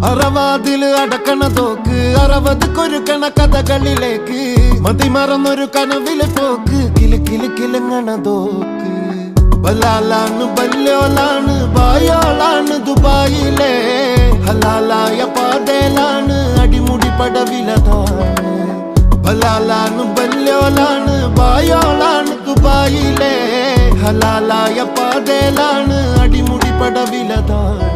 അറവാതില് അടക്കണ തോക്ക് 60 കൊരുക്കണ കഥകളിലേക്ക് മതിമറന്നൊരു കനവില് പോക്ക് കിലു കിലു കിലുങ്ങണ തോക്ക് ബലാലാണ് ബല്യോലാണ് ബായോളാണ് ദുബായിലെ ഹലാലായ പാതയിലാണ് അടിമുടി പടവിലതാണ് ബലാലാണ് ബല്യോലാണ് ബായോളാണ് ദുബായിലെ ഹലാലായ പാതയിലാണ് അടിമുടി പടവിലതാണ്